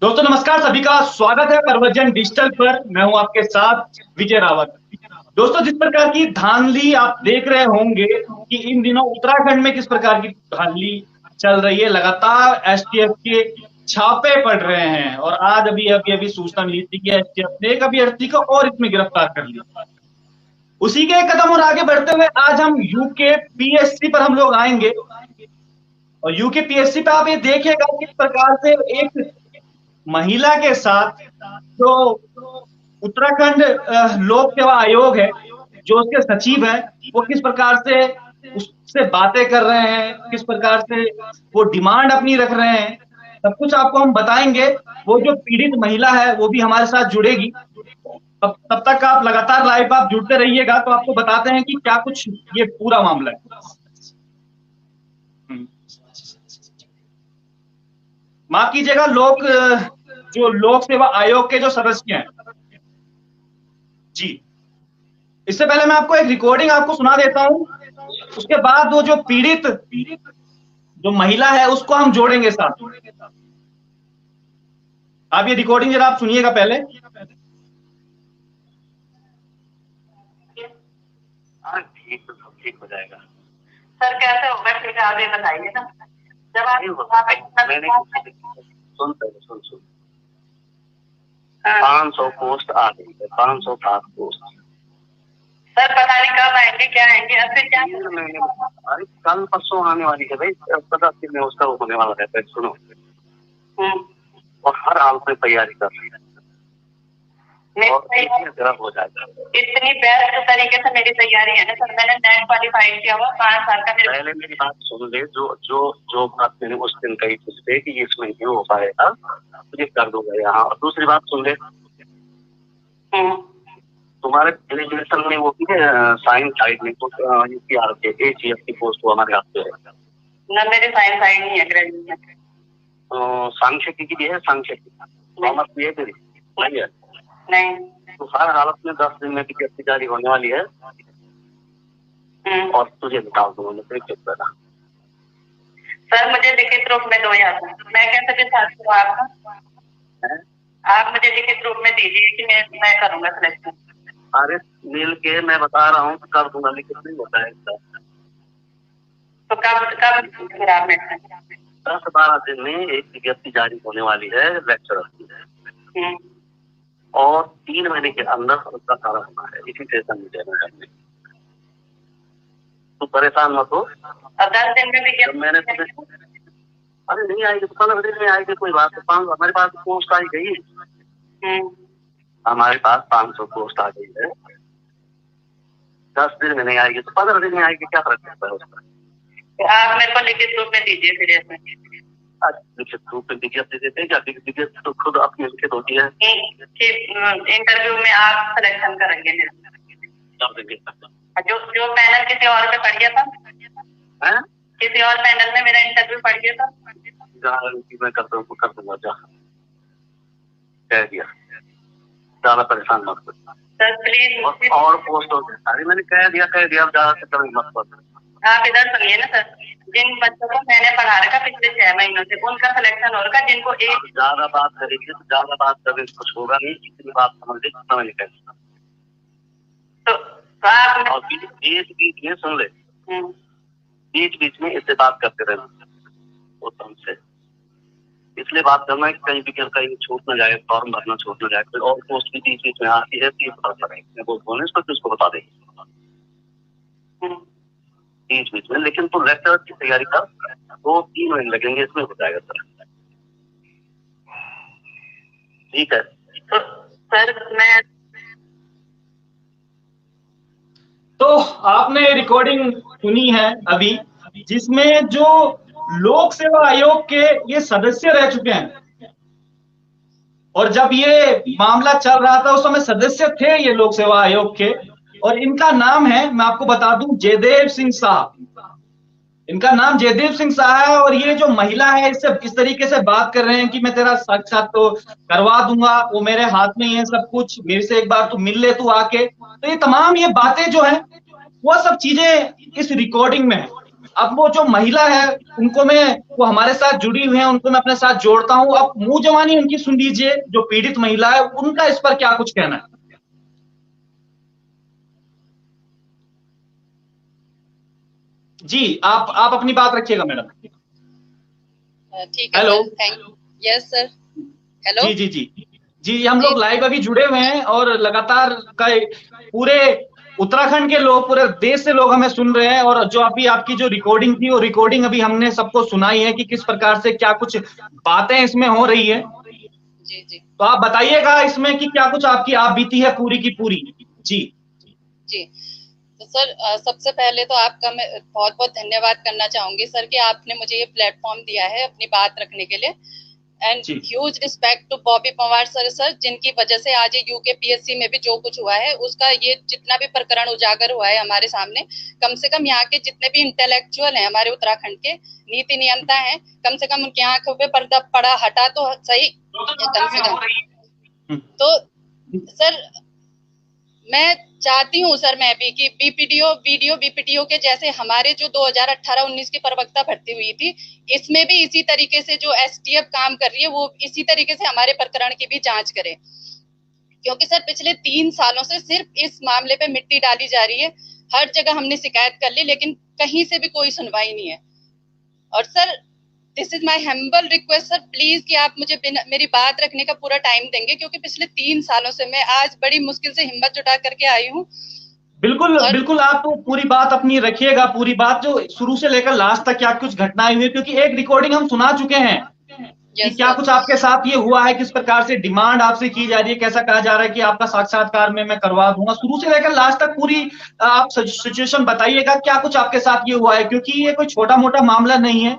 दोस्तों नमस्कार, सभी का स्वागत है प्रवचन डिजिटल पर। मैं हूं आपके साथ विजय रावत। दोस्तों, जिस प्रकार की धांधली आप देख रहे होंगे कि इन दिनों उत्तराखंड में किस प्रकार की धांधली चल रही है, लगातार एसटीएफ के छापे पड़ रहे हैं। और आज अभी अभी अभी सूचना मिली थी कि एसटीएफ ने एक अभ्यर्थी को और इसमें गिरफ्तार कर लिया। उसी के एक कदम और आगे बढ़ते हुए आज हम यूके पीएससी पर हम लोग आएंगे। और यूके पीएससी पे आप ये देखिएगा किस प्रकार से एक महिला के साथ जो उत्तराखंड लोक सेवा आयोग है, जो उसके सचिव है, वो किस प्रकार से उससे बातें कर रहे हैं, किस प्रकार से वो डिमांड अपनी रख रहे हैं, सब कुछ आपको हम बताएंगे। वो जो पीड़ित महिला है वो भी हमारे साथ जुड़ेगी। तब तक आप लगातार लाइव आप जुड़ते रहिएगा, तो आपको बताते हैं कि क्या कुछ ये पूरा मामला है। माफ कीजिएगा, जो लोक सेवा आयोग के जो सदस्य हैं जी, इससे पहले मैं आपको एक रिकॉर्डिंग आपको सुना देता हूं। उसके बाद वो जो पीड़ित जो महिला है उसको हम जोड़ेंगे साथ। आप ये रिकॉर्डिंग जरा आप सुनिएगा पहले। हाँ ठीक, तो सब ठीक हो जाएगा। सर कैसे होगा, ठीक है आप ये बताइए ना। जब आप मैंने सुन 500 पोस्ट आ गई है, 507 पोस्ट। सर पता नहीं कब आएंगे, क्या आएंगे, ऐसे क्या महीने। अरे कल परसों आने वाली है भाई, 50 दिन में उसका होने वाला है। सुनो, और हर हाल में तैयारी कर रही है हो जाएगा। इतनी बेस्ट तरीके से मेरी तैयारी है ना सर। मैंने नेट क्वालिफाइड किया हुआ 5 साल का। पहले मेरी बात सुन ले, जो बात मैंने उस दिन कही तुझसे कि इसमें नहीं हो पाएगा, तुझे कर दूंगा यहाँ। और दूसरी बात सुन ले, तुम्हारे एलिजिनेशन में वो भी है, साइंस साइड में यूपीआर के एजीएफ की पोस्ट वो हमारे हाथ पे है ना। मेरे साइंस साइड नहीं है, ग्रेजुएशन सांख्यिकी की भी है। सांख्यिकी कॉमर्स भी है तेरी? नहीं है। नहीं, तो हर हालत में 10 दिन में विज्ञप्ति जारी होने वाली है और तुझे निकाल दूंगा। सर मुझे लिखित रूप में दो यार, मैं कैसे विश्वास करूँ आपका? आप मुझे लिखित रूप में दीजिए कि मैं करूंगा सिलेक्शन। अरे मिल के मैं बता रहा हूँ कर दूंगा, लिखित नहीं होता है इसका। तो कब फिर आप 10-12 दिन में एक विज्ञप्ति जारी होने वाली है लेक्चरर की, और 3 महीने के अंदर उसका सारा होना है। इसी सेशन में देना है। तो परेशान मत हो। 10 दिन में भी मैंने अरे नहीं आएगी तो 15 दिन में आएगी, कोई बात नहीं। हमारे पास पोस्ट आई गई, हमारे पास 500 पोस्ट आ गई है। 10 दिन में नहीं आएगी तो 15 दिन में आएगी, क्या फर्क पड़ता है उसका? आप मेरे को लिखित रूप में दीजिए फिर। लिखित रूप में विज्ञप्ति देते हैं क्या? विज्ञप्ति तो खुद अपनी लिखित होती है। इंटरव्यू में आप सिलेक्शन करेंगे जो पैनल किसी और पे पड़ गया था, किसी और पैनल में मेरा इंटरव्यू पड़ गया था। मैं कर दूंगा जा, कह दिया। ज्यादा परेशान मत कर सर प्लीज। और पोस्ट हो गया, अरे मैंने कह दिया अब ज्यादा से कभी मत कर। आप इधर सुनिए ना सर, जिन बच्चों को मैंने पढ़ा रखा पिछले 6 महीनों से, उनका सिलेक्शन हो रखा। जिनको एक ज्यादा बात करेंगे तो ज्यादा बात करें कुछ होगा नहीं, जितनी बात समझ ले समझ निकल। तो आप बीच में सुन ले, बीच में इससे बात करते रहना वो तुमसे। इसलिए बात करना है कि कहीं भी कहीं छूट ना जाए, फॉर्म भरना छूट ना जाए। कोई और पोस्ट भी बीच में आती है तो ये बता पड़ेगा, वो बोले उसको बता देंगे बीच में। लेकिन तो लेक्चर की तैयारी कर, 2-3 महीने लगेंगे, इसमें हो जाएगा सर। ठीक है तो सर मैं तो आपने रिकॉर्डिंग सुनी है अभी, जिसमें जो लोक सेवा आयोग के ये सदस्य रह चुके हैं, और जब ये मामला चल रहा था उस समय सदस्य थे ये लोक सेवा आयोग के। और इनका नाम है, मैं आपको बता दूं, जयदेव सिंह साहब। इनका नाम जयदेव सिंह शाह है। और ये जो महिला है इससे किस तरीके से बात कर रहे हैं कि मैं तेरा साक्षात तो करवा दूंगा, वो मेरे हाथ में ही है सब कुछ, मेरे से एक बार तू मिल ले तू आके। तो ये तमाम ये बातें जो है वो सब चीजें इस रिकॉर्डिंग में है। अब वो जो महिला है उनको मैं, वो हमारे साथ जुड़ी हुई है, उनको मैं अपने साथ जोड़ता हूं। अब मुंह जवानी उनकी सुन लीजिए, जो पीड़ित महिला है उनका इस पर क्या कुछ कहना है। जी आप अपनी बात रखिएगा मैडम। ठीक है hello. Sir, thank you. Yes sir. Hello. जी जी जी जी, हम जी लोग लाइव अभी जुड़े हुए हैं और लगातार पूरे उत्तराखंड के लोग, पूरे देश से लोग हमें सुन रहे हैं। और जो अभी आपकी जो रिकॉर्डिंग थी, वो रिकॉर्डिंग अभी हमने सबको सुनाई है कि किस प्रकार से क्या कुछ बातें इसमें हो रही है। जी जी तो आप बताइएगा इसमें कि क्या कुछ आपकी आप बीती है पूरी की पूरी। जी जी। तो सर सबसे पहले तो आपका मैं बहुत बहुत धन्यवाद करना चाहूंगी सर कि आपने मुझे ये प्लेटफॉर्म दिया है अपनी बात रखने के लिए। एंड जी huge respect to Bobby Panwar sir जिनकी वजह से आज ये यूकेपीएससी में भी जो कुछ हुआ है उसका ये जितना भी प्रकरण उजागर हुआ है हमारे सामने, कम से कम यहाँ के जितने भी इंटेलेक्चुअल हैं हमारे उत्तराखंड के, नीति नियंता हैं, कम से कम उनकी आंखों पे पर्दा पड़ा हटा तो सही कम से कम। तो सर मैं चाहती हूँ सर मैं भी कि बीपीटीओ के जैसे हमारे जो 2018-19 की प्रवक्ता भर्ती हुई थी, इसमें भी इसी तरीके से जो एसटीएफ काम कर रही है वो इसी तरीके से हमारे प्रकरण की भी जांच करे। क्योंकि सर पिछले 3 सालों से सिर्फ इस मामले पे मिट्टी डाली जा रही है। हर जगह हमने शिकायत कर ली लेकिन कहीं से भी कोई सुनवाई नहीं है। और sir this is my humble request sir, please कि आप मुझे मेरी बात रखने का पूरा टाइम देंगे, क्योंकि पिछले 3 सालों से मैं आज बड़ी मुश्किल से हिम्मत जुटा करके आई हूँ। बिल्कुल बिल्कुल, आप पूरी बात अपनी रखिएगा, पूरी बात जो शुरू से लेकर लास्ट तक क्या कुछ घटनाएं हुई, क्योंकि एक रिकॉर्डिंग हम सुना चुके हैं कि क्या कुछ आपके साथ ये हुआ है, किस प्रकार से डिमांड आपसे की जा रही है, कैसा कहा जा रहा है कि आपका साक्षात्कार में मैं करवा दूंगा। शुरू से लेकर लास्ट तक पूरी आप सिचुएशन बताइएगा, क्या कुछ आपके साथ ये हुआ है, क्योंकि ये कोई छोटा मोटा मामला नहीं है।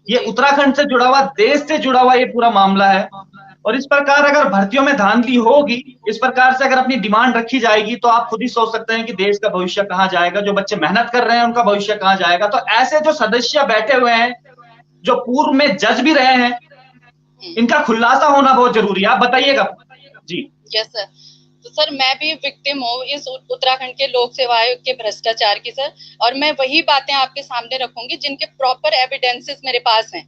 ये उत्तराखंड से जुड़ा हुआ, देश से जुड़ा हुआ ये पूरा मामला है। और इस प्रकार अगर भर्तियों में धांधली होगी, इस प्रकार से अगर अपनी डिमांड रखी जाएगी, तो आप खुद ही सोच सकते हैं कि देश का भविष्य कहाँ जाएगा, जो बच्चे मेहनत कर रहे हैं उनका भविष्य कहाँ जाएगा। तो ऐसे जो सदस्य बैठे हुए हैं, जो पूर्व में जज भी रहे हैं, इनका खुलासा होना बहुत जरूरी है। आप बताइएगा। जी यस सर। तो सर मैं भी विक्टिम हूँ इस उत्तराखंड के लोक सेवा आयोग के भ्रष्टाचार की सर, और मैं वही बातें आपके सामने रखूंगी जिनके प्रॉपर एविडेंसेस मेरे पास हैं।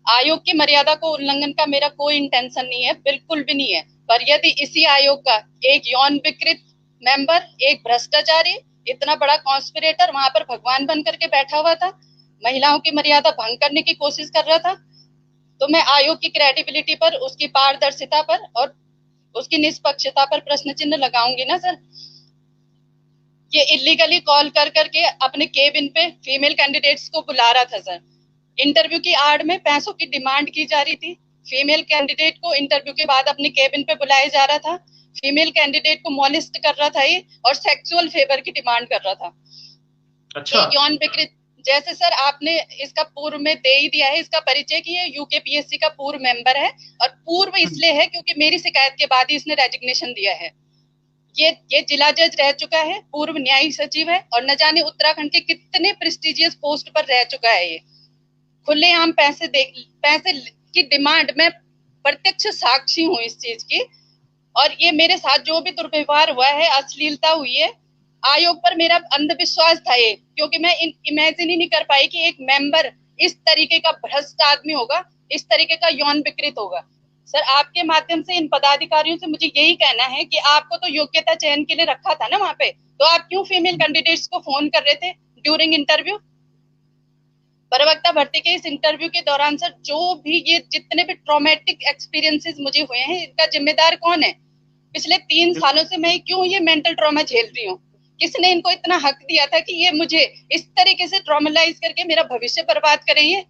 आयोग की मर्यादा को उल्लंघन का मेरा कोई इंटेंशन नहीं है, बिल्कुल भी नहीं है। पर यदि इसी आयोग का एक यौन विकृत मेंबर, एक भ्रष्टाचारी, इतना बड़ा कॉन्स्पिरेटर वहां पर भगवान बन करके बैठा हुआ था, महिलाओं की मर्यादा भंग करने की कोशिश कर रहा था, तो मैं आयोग की क्रेडिबिलिटी पर, उसकी पारदर्शिता पर और उसकी निष्पक्षता पर प्रश्न चिन्ह लगाऊंगी ना सर। ये इलीगली कॉल कर करके अपने केबिन पे फीमेल कैंडिडेट्स को बुला रहा था सर। इंटरव्यू की आड़ में पैसों की डिमांड की जा रही थी। फीमेल कैंडिडेट को इंटरव्यू के बाद अपने केबिन पे बुलाया जा रहा था। फीमेल कैंडिडेट को मॉलिस्ट कर रहा था ये, और सेक्सुअल फेवर की डिमांड कर रहा था। अच्छा। यौन विकृत, जैसे सर आपने इसका पूर्व में दे ही दिया है इसका परिचय कि ये यूकेपीएससी का पूर्व मेंबर है, और पूर्व इसलिए है क्योंकि मेरी शिकायत के बाद ही इसने रेजिग्नेशन दिया है। ये जिला जज रह चुका है, पूर्व न्यायिक सचिव है, और न जाने उत्तराखंड के कितने प्रेस्टिजियस पोस्ट पर रह चुका है। ये खुलेआम पैसे की डिमांड, मैं प्रत्यक्ष साक्षी हूँ इस चीज की। और ये मेरे साथ जो भी दुर्व्यवहार हुआ है, अश्लीलता हुई है, आयोग पर मेरा अंधविश्वास था ये, क्योंकि मैं इमेजिन ही नहीं कर पाई कि एक मेंबर इस तरीके का भ्रष्ट आदमी होगा, इस तरीके का यौन विकृत होगा। सर आपके माध्यम से इन पदाधिकारियों से मुझे यही कहना है कि आपको तो योग्यता चयन के लिए रखा था ना वहां पे, तो आप क्यों फीमेल कैंडिडेट्स को फोन कर रहे थे ड्यूरिंग इंटरव्यू? प्रवक्ता भर्ती के इस इंटरव्यू के दौरान सर जो भी ये जितने भी ट्रॉमेटिक एक्सपीरियंसेस मुझे हुए हैं, इनका जिम्मेदार कौन है? पिछले 3 सालों से मैं क्यों ये मेंटल ट्रॉमा झेल रही हूँ? किसने इनको इतना हक दिया था कि ये मुझे इस तरीके से ट्रॉमलाइज करके मेरा भविष्य बर्बाद करेंगे?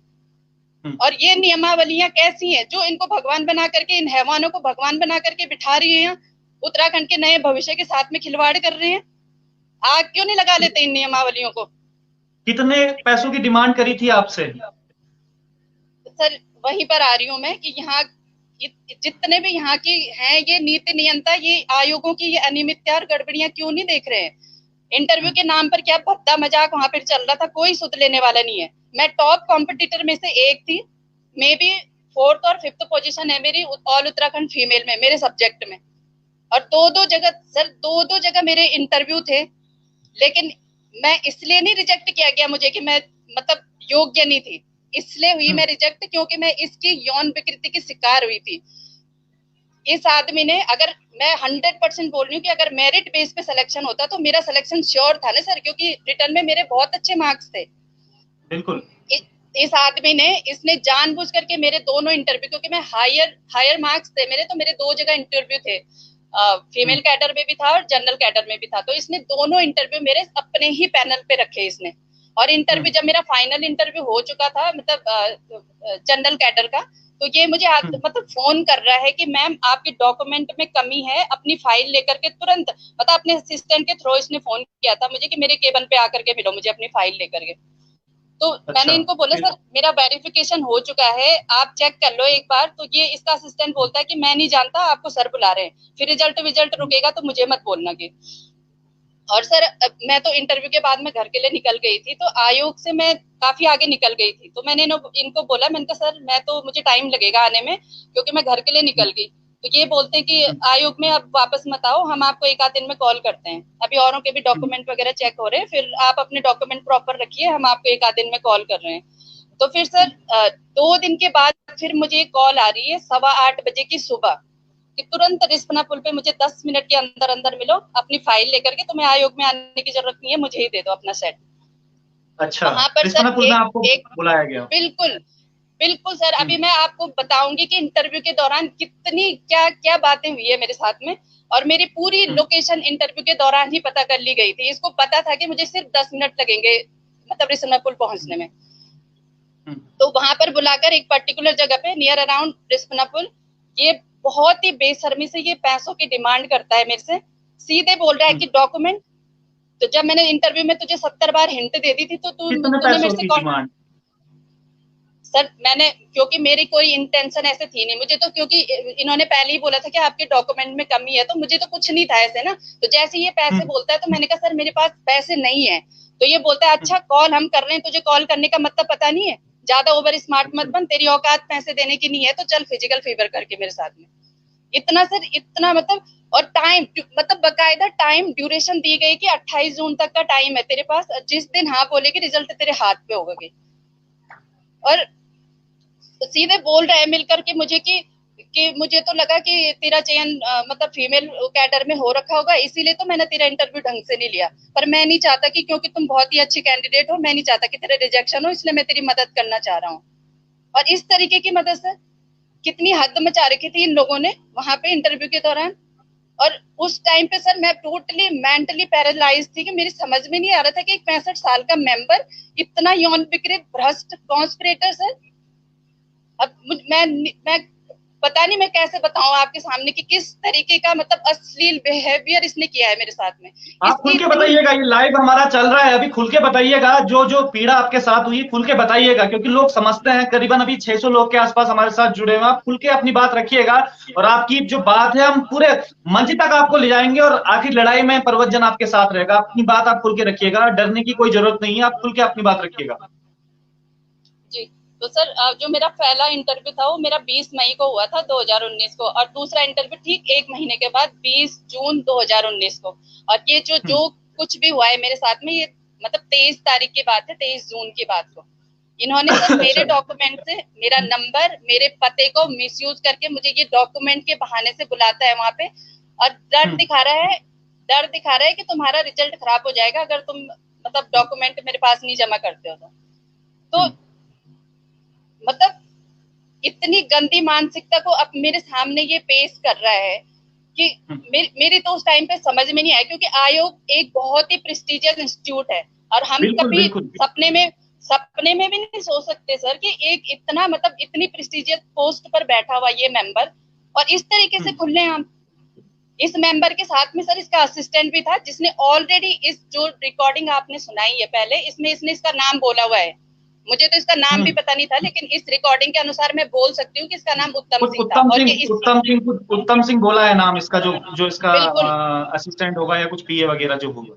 और ये नियमावलियां कैसी हैं जो इनको भगवान बना करके, इन हैवानों को भगवान बना करके बिठा रही है, उत्तराखंड के नए भविष्य के साथ में खिलवाड़ कर रहे हैं? आग क्यों नहीं लगा लेते इन नियमावलियों को? कितने पैसों की डिमांड करी थी आपसे? सर वहीं पर आ रही हूँ मैं कि यहाँ जितने भी यहाँ की हैं ये नीति नियंता, ये आयोगों की ये अनियमितता और गड़बड़ियां क्यों नहीं देख रहे हैं? इंटरव्यू के नाम पर क्या भद्दा मजाक वहां पर चल रहा था, कोई सुध लेने वाला नहीं है। मैं टॉप कॉम्पिटिटर में से एक थी, मे बी 4th और 5th पोजीशन है मेरी ऑल उत्तराखंड फीमेल में, मेरे सब्जेक्ट में। और दो जगह मेरे इंटरव्यू थे, लेकिन मैं इसलिए नहीं रिजेक्ट किया गया मुझे कि मैं मतलब योग्य नहीं थी, इसलिए हुई मैं रिजेक्ट, क्योंकि मैं इसकी यौन विकृति की शिकार हुई थी। इस आदमी ने, अगर मैं 100% बोल रही हूँ कि अगर मेरिट बेस पे सिलेक्शन होता तो मेरा सिलेक्शन श्योर था ना सर, क्योंकि रिटर्न में मेरे बहुत अच्छे मार्क्स थे। बिल्कुल। इस आदमी ने, इसने जानबूझ करके मेरे दोनों इंटरव्यू, क्योंकि मैं हायर मार्क्स थे मेरे, तो मेरे 2 जगह इंटरव्यू थे, फीमेल कैडर में भी था और जनरल कैडर में भी था, तो इसने दोनों इंटरव्यू मेरे अपने ही पैनल पे रखे इसने। और इंटरव्यू जब मेरा फाइनल इंटरव्यू हो चुका था, मतलब जनरल कैडर का, तो ये मुझे मतलब फोन कर रहा है कि मैम आपके डॉक्यूमेंट में कमी है, अपनी फाइल लेकर के तुरंत, मतलब अपने असिस्टेंट के थ्रू इसने फोन किया था मुझे कि मेरे केबिन पे आकर के मिलो मुझे अपनी फाइल लेकर के। तो मैंने इनको बोला सर मेरा वेरिफिकेशन हो चुका है, आप चेक कर लो एक बार। तो ये इसका असिस्टेंट बोलता है कि मैं नहीं जानता, आपको सर बुला रहे हैं, फिर रिजल्ट रुकेगा तो मुझे मत बोलना कि। और सर मैं तो इंटरव्यू के बाद में घर के लिए निकल गई थी, तो आयोग से मैं काफी आगे निकल गई थी, तो मैंने इनको बोला, मैंने कहा सर मैं तो, मुझे टाइम लगेगा आने में क्योंकि मैं घर के लिए निकल गई। तो ये बोलते हैं कि आयोग में अब वापस मत आओ, हम आपको 1 आध दिन में कॉल करते हैं, अभी औरों के भी डॉक्यूमेंट वगैरह चेक हो रहे हैं, फिर आप अपने डॉक्यूमेंट प्रॉपर रखिए, हम आपको 1 आध दिन में कॉल कर रहे हैं। तो फिर सर 2 दिन के बाद फिर मुझे कॉल आ रही है 8:15 बजे की सुबह कि तुरंत रिस्पना पुल पे मुझे 10 मिनट के अंदर अंदर मिलो अपनी फाइल लेकर के, तुम्हें आयोग में आने की जरूरत नहीं है, मुझे ही दे दो अपना सेट। अच्छा, वहां पर रिस्पना पुल में आपको एक बुलाया गया? बिल्कुल बिल्कुल सर। अभी मैं आपको बताऊंगी कि इंटरव्यू के दौरान कितनी क्या क्या बातें हुई है मेरे साथ में, और मेरी पूरी लोकेशन इंटरव्यू के दौरान ही पता कर ली गई थी। इसको पता था कि मुझे सिर्फ 10 मिनट लगेंगे मतलब रिस्पना पुल पहुंचने में। तो वहां पर बुलाकर एक पर्टिकुलर जगह पे नियर अराउंड रिस्पना पुल, ये बहुत ही बेशर्मी से ये पैसों की डिमांड करता है मेरे से, सीधे बोल रहा है कि डॉक्यूमेंट। तो जब मैंने इंटरव्यू में तुझे 70 बार हिंट दे दी थी तो तूने मेरे से कौन। सर मैंने, क्योंकि मेरी कोई इंटेंशन ऐसे थी नहीं, मुझे तो, क्योंकि इन्होंने पहले ही बोला था कि आपके डॉक्यूमेंट में कमी है, तो मुझे तो कुछ नहीं था ऐसे ना। तो जैसे ये पैसे बोलता है तो मैंने कहा सर मेरे पास पैसे नहीं है। तो ये बोलता है अच्छा कॉल हम कर रहे हैं, तुझे कॉल करने का मतलब पता नहीं है, ज्यादा ओवर स्मार्ट मत बन, तेरी औकात पैसे देने की नहीं है, तो चल फिजिकल फीवर करके मेरे साथ में। इतना सर, इतना मतलब। और टाइम, मतलब बकायदा टाइम ड्यूरेशन दी गई कि 28 जून तक का टाइम है तेरे पास, जिस दिन हाँ बोलेगी रिजल्ट तेरे हाथ पे होगा। और सीधे बोल रहा है मिलकर के मुझे कि मुझे तो लगा कि तेरा चयन मतलब फीमेल कैडर में हो रखा होगा, इसीलिए तो मैंने तेरा इंटरव्यू ढंग से नहीं लिया, पर मैं नहीं चाहता कि, क्योंकि तुम बहुत ही अच्छी कैंडिडेट हो, मैं नहीं चाहता कि तेरा रिजेक्शन हो, इसलिए मैं तेरी मदद करना चाह रहा हूँ। और इस तरीके की मदद सर, कितनी हद मचा रखी थी इन लोगों ने वहां पे इंटरव्यू के दौरान। और उस टाइम पे सर मैं टोटली मेंटली पैरालाइज थी कि मेरी समझ में नहीं आ रहा था कि एक 65 साल का मेंबर इतना यौन विकृत भ्रष्ट कॉन्स्पिरेटर सर। अब मैं पता नहीं मैं कैसे बताऊं आपके सामने कि किस तरीके का मतलब अश्लील बिहेवियर इसने किया है मेरे साथ में। आप खुल के बताइएगा, ये लाइव हमारा चल रहा है, अभी खुल के बताइएगा जो जो पीड़ा आपके साथ हुई, खुल के बताइएगा, क्योंकि लोग समझते हैं। करीबन अभी 600 लोग के आसपास हमारे साथ जुड़े हुए हैं। आप खुल के अपनी बात रखिएगा, और आपकी जो बात है हम पूरे मंच तक आपको ले जाएंगे, और आखिर लड़ाई में परवज्जन आपके साथ रहेगा। अपनी बात आप खुल के रखिएगा, डरने की कोई जरूरत नहीं है, आप खुल के अपनी बात रखिएगा जी। तो सर जो मेरा पहला इंटरव्यू था वो मेरा 20 मई को हुआ था 2019 को, और दूसरा इंटरव्यू ठीक 1 महीने के बाद 20 जून 2019 को। और ये जो कुछ भी हुआ है मेरे साथ में, ये मतलब 23 तारीख की बात है, 23 जून की बात को इन्होंने सर मेरे डॉक्यूमेंट से मेरा नंबर, मेरे पते को मिसयूज करके मुझे ये डॉक्यूमेंट के बहाने से बुलाता है वहां पे, और डर दिखा रहा है कि तुम्हारा रिजल्ट खराब हो जाएगा अगर तुम मतलब डॉक्यूमेंट मेरे पास नहीं जमा करते हो तो मतलब इतनी गंदी मानसिकता को अब मेरे सामने ये पेश कर रहा है कि मेरी तो उस टाइम पे समझ में नहीं आया, क्योंकि आयोग एक बहुत ही प्रेस्टिजियस इंस्टीट्यूट है, और हम कभी सपने में भी नहीं सोच सकते सर कि एक इतना मतलब इतनी प्रेस्टिजियस पोस्ट पर बैठा हुआ ये मेंबर, और इस तरीके से खुलेआम। इस मेंबर के साथ में सर इसका असिस्टेंट भी था, जिसने ऑलरेडी इस जो रिकॉर्डिंग आपने सुनाई है पहले, इसमें इसने इसका नाम बोला हुआ है। मुझे तो इसका नाम भी पता नहीं था, लेकिन इस रिकॉर्डिंग के अनुसार मैं बोल सकती हूँ कि इसका नाम उत्तम सिंह था। उत्तम सिंह बोला है नाम इसका, जो इसका असिस्टेंट होगा या कुछ पीए वगैरह जो होगा।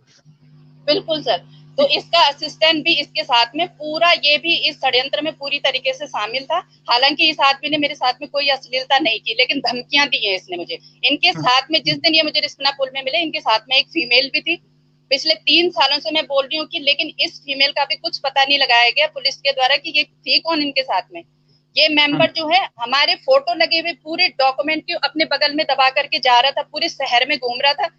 बिल्कुल सर। तो इसका असिस्टेंट भी इसके साथ में पूरा, ये भी इस षड्यंत्र में पूरी तरीके से शामिल था। हालांकि इस आदमी ने मेरे साथ में कोई अश्लीलता नहीं की, लेकिन धमकियां दी है इसने मुझे। इनके साथ में जिस दिन ये मुझे रिस्पना पुल में मिले, इनके साथ में एक फीमेल भी थी, पिछले 3 सालों से मैं बोल रही हूँ कि लेकिन इस फीमेल का भी कुछ पता नहीं लगाया गया पुलिस के द्वारा कि ये थी कौन इनके साथ में। ये मेंबर जो है हमारे फोटो लगे हुए पूरे डॉक्यूमेंट के अपने बगल में दबा करके जा रहा था, पूरे शहर में घूम रहा था।